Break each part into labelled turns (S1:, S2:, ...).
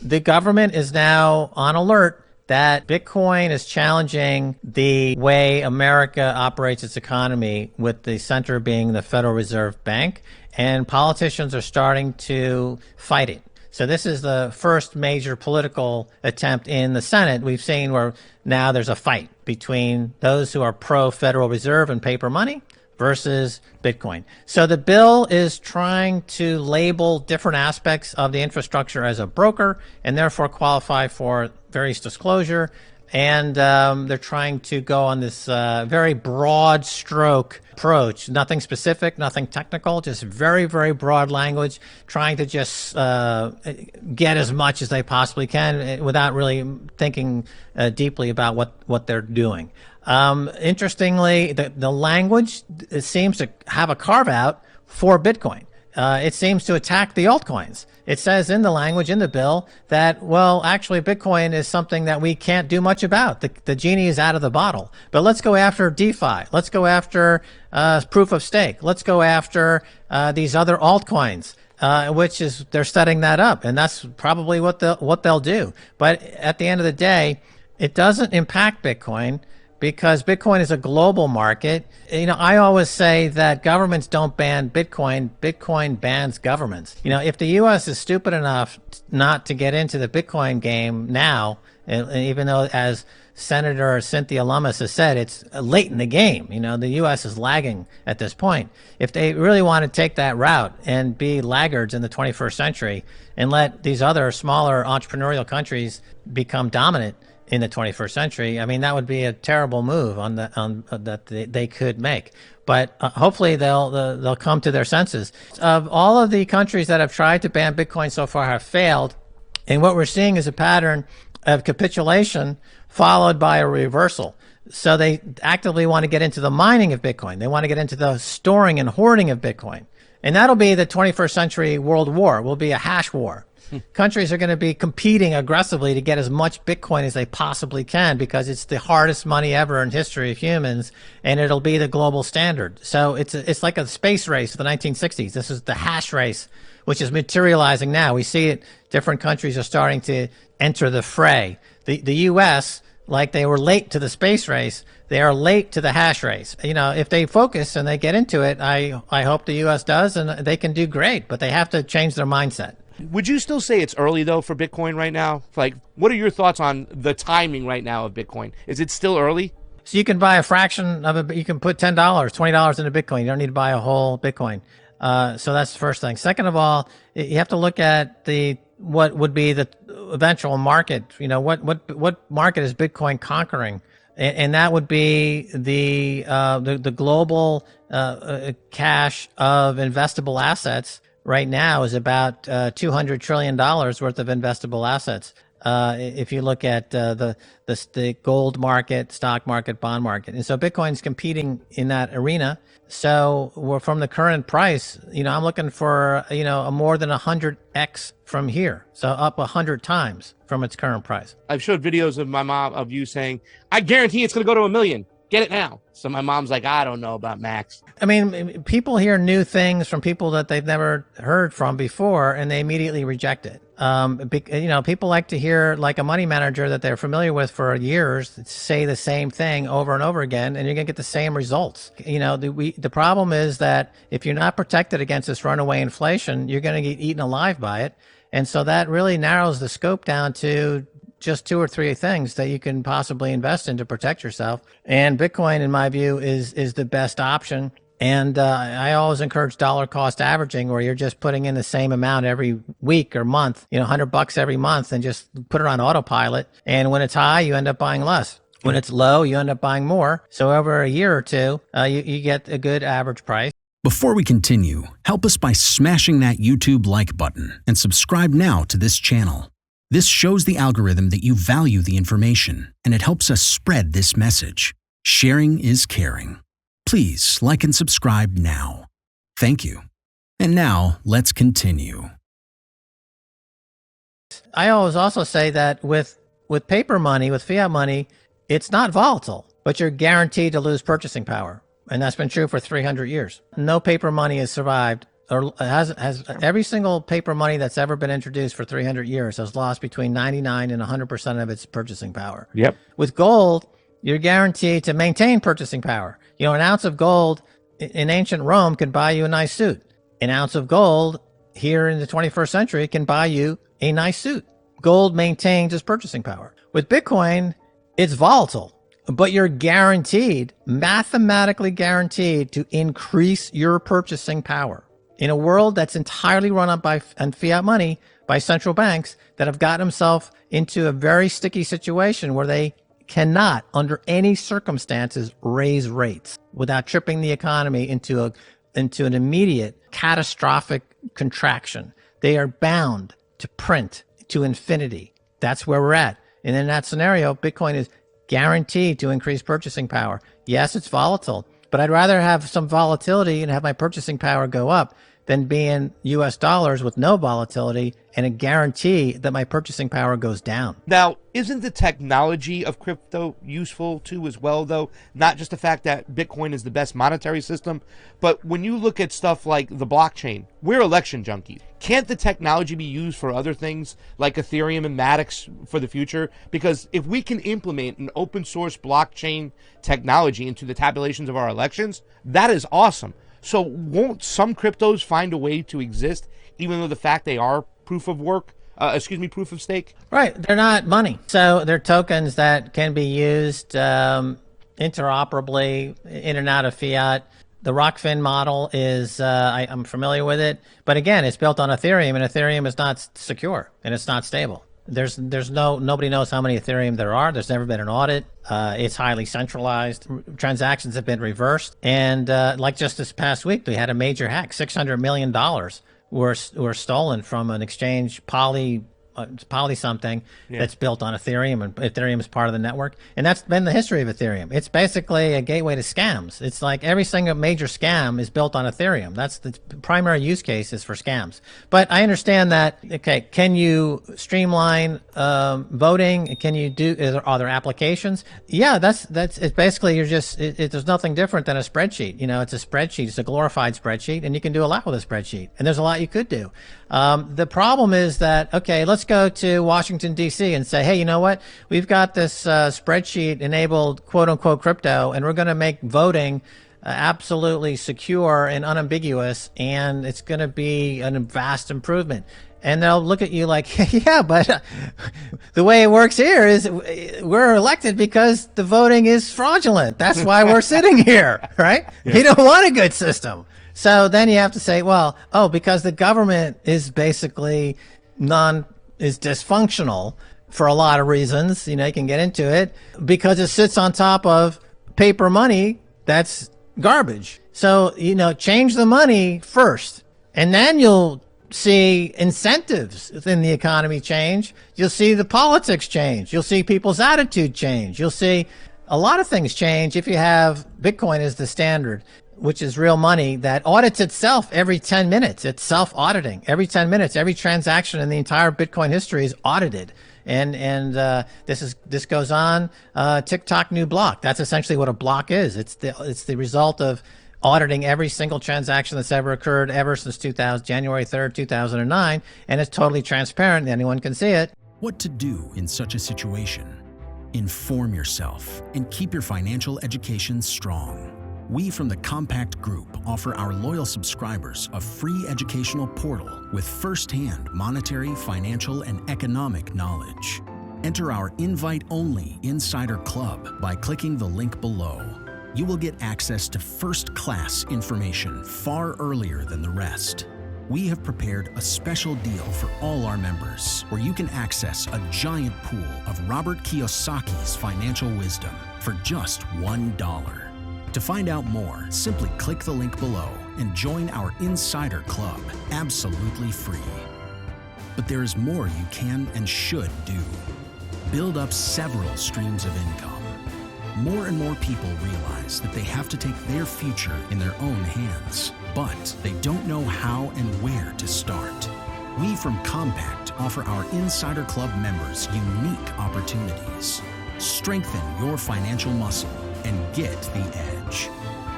S1: The government is now on alert that Bitcoin is challenging the way America operates its economy, with the center being the Federal Reserve Bank, and politicians are starting to fight it. So this is the first major political attempt in the Senate we've seen where now there's a fight between those who are pro-Federal Reserve and paper money versus Bitcoin. So the bill is trying to label different aspects of the infrastructure as a broker and therefore qualify for various disclosure. And they're trying to go on this very broad stroke approach, nothing specific, nothing technical, just very, very broad language, trying to just get as much as they possibly can without really thinking deeply about what they're doing. Interestingly, the language seems to have a carve out for Bitcoin. It seems to attack the altcoins. It says in the language in the bill that, well, actually Bitcoin is something that we can't do much about. The genie is out of the bottle. But let's go after DeFi. Let's go after proof of stake. Let's go after these other altcoins, which is they're setting that up, and that's probably what they'll do. But at the end of the day, it doesn't impact Bitcoin, because Bitcoin is a global market. You know, I always say that governments don't ban Bitcoin. Bitcoin bans governments. You know, if the U.S. is stupid enough not to get into the Bitcoin game now, even though, as Senator Cynthia Lummis has said, it's late in the game. You know, the U.S. is lagging at this point. If they really want to take that route and be laggards in the 21st century and let these other smaller entrepreneurial countries become dominant in the 21st century, I mean, that would be a terrible move that they could make. But hopefully they'll come to their senses. Of all of the countries that have tried to ban Bitcoin so far have failed, and what we're seeing is a pattern of capitulation followed by a reversal. So they actively want to get into the mining of Bitcoin. They want to get into the storing and hoarding of Bitcoin. And that'll be the 21st century world war. Will be a hash war. Countries are going to be competing aggressively to get as much Bitcoin as they possibly can, because it's the hardest money ever in history of humans, and it'll be the global standard. So it's like a space race of the 1960s. This is the hash race, which is materializing now. We see it. Different countries are starting to enter the fray. The U.S., like they were late to the space race, they are late to the hash race. You know, if they focus and they get into it, I hope the U.S. does, and they can do great, but they have to change their mindset.
S2: Would you still say it's early, though, for Bitcoin right now? Like, what are your thoughts on the timing right now of Bitcoin? Is it still early?
S1: So you can buy a fraction of it. You can put $10, $20 into Bitcoin. You don't need to buy a whole Bitcoin. So that's the first thing. Second of all, you have to look at what would be the eventual market. You know, what market is Bitcoin conquering? And that would be the global cache of investable assets. Right now is about $200 trillion worth of investable assets. If you look at the gold market, stock market, bond market. And so Bitcoin's competing in that arena. So we're from the current price, you know, I'm looking for, you know, a more than 100x from here. So up 100 times from its current price.
S2: I've showed videos of my mom, of you saying, I guarantee it's going to go to 1 million. Get it now. So my mom's like, I don't know about Max.
S1: I mean, people hear new things from people that they've never heard from before, and they immediately reject it. You know, people like to hear like a money manager that they're familiar with for years say the same thing over and over again, and you're going to get the same results. You know, the problem is that if you're not protected against this runaway inflation, you're going to get eaten alive by it. And so that really narrows the scope down to just 2 or 3 things that you can possibly invest in to protect yourself. And Bitcoin, in my view, is the best option. And I always encourage dollar cost averaging, where you're just putting in the same amount every week or month, you know, $100 every month, and just put it on autopilot. And when it's high, you end up buying less. When it's low, you end up buying more. So over a year or two, you get a good average price.
S3: Before we continue, help us by smashing that YouTube like button and subscribe now to this channel. This shows the algorithm that you value the information, and it helps us spread this message. Sharing is caring. Please like and subscribe now. Thank you. And now let's continue.
S1: I always also say that with paper money, with fiat money, it's not volatile, but you're guaranteed to lose purchasing power. And that's been true for 300 years. No paper money has survived or has every single paper money that's ever been introduced for 300 years has lost between 99 and 100% of its purchasing power.
S2: Yep.
S1: With gold, you're guaranteed to maintain purchasing power. You know, an ounce of gold in ancient Rome could buy you a nice suit. An ounce of gold here in the 21st century can buy you a nice suit. Gold maintains its purchasing power. With Bitcoin, it's volatile, but you're guaranteed, mathematically guaranteed, to increase your purchasing power. In a world that's entirely run up by fiat money, by central banks that have gotten themselves into a very sticky situation where they cannot, under any circumstances, raise rates without tripping the economy into an immediate catastrophic contraction. They are bound to print to infinity. That's where we're at. And in that scenario, Bitcoin is guaranteed to increase purchasing power. Yes, it's volatile, but I'd rather have some volatility and have my purchasing power go up than be in US dollars with no volatility and a guarantee that my purchasing power goes down.
S2: Now, isn't the technology of crypto useful too as well, though? Not just the fact that Bitcoin is the best monetary system, but when you look at stuff like the blockchain, we're election junkies. Can't the technology be used for other things like Ethereum and Matic for the future? Because if we can implement an open source blockchain technology into the tabulations of our elections, that is awesome. So won't some cryptos find a way to exist, even though the fact they are proof of proof of stake?
S1: Right. They're not money. So they're tokens that can be used interoperably in and out of fiat. The Rockfin model is, I'm familiar with it, but again, it's built on Ethereum, and Ethereum is not secure and it's not stable. Nobody knows how many Ethereum there are. There's never been an audit. It's highly centralized. Transactions have been reversed. And like just this past week, we had a major hack. $600 million were stolen from an exchange, Poly something, that's built on Ethereum, and Ethereum is part of the network. And that's been the history of Ethereum. It's basically a gateway to scams. It's like every single major scam is built on Ethereum. That's the primary use case, is for scams. But I understand that, okay, can you streamline voting? Can you are there applications? Yeah, it's basically, there's nothing different than a spreadsheet. You know, it's a spreadsheet. It's a glorified spreadsheet, and you can do a lot with a spreadsheet. And there's a lot you could do. The problem is that, okay, let's go to Washington, D.C. and say, hey, you know what? We've got this spreadsheet-enabled quote-unquote crypto, and we're going to make voting absolutely secure and unambiguous, and it's going to be a vast improvement. And they'll look at you like, yeah, but the way it works here is we're elected because the voting is fraudulent. That's why we're sitting here, right? Yeah. We don't want a good system. So then you have to say, well, because the government is basically is dysfunctional for a lot of reasons. You know, you can get into it, because it sits on top of paper money that's garbage. So, you know, change the money first, and then you'll see incentives in the economy change. You'll see the politics change. You'll see people's attitude change. You'll see a lot of things change if you have Bitcoin as the standard, which is real money that audits itself every 10 minutes. It's self-auditing every 10 minutes. Every transaction in the entire Bitcoin history is audited. And this goes on. TikTok new block. That's essentially what a block is. It's the result of auditing every single transaction that's ever occurred ever since January 3rd, 2009. And it's totally transparent. Anyone can see it.
S3: What to do in such a situation? Inform yourself and keep your financial education strong. We from the Compact Group offer our loyal subscribers a free educational portal with first-hand monetary, financial, and economic knowledge. Enter our invite-only Insider Club by clicking the link below. You will get access to first-class information far earlier than the rest. We have prepared a special deal for all our members, where you can access a giant pool of Robert Kiyosaki's financial wisdom for just $1. To find out more, simply click the link below and join our Insider Club absolutely free. But there is more you can and should do. Build up several streams of income. More and more people realize that they have to take their future in their own hands, but they don't know how and where to start. We from Compact offer our Insider Club members unique opportunities. Strengthen your financial muscle and get the edge.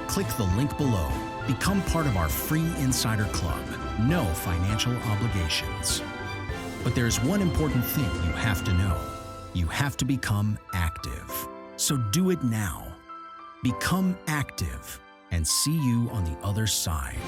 S3: Click the link below Become part of our free Insider Club. No financial obligations. But there's one important thing you have to know. You have to become active. So do it now. Become active and see you on the other side.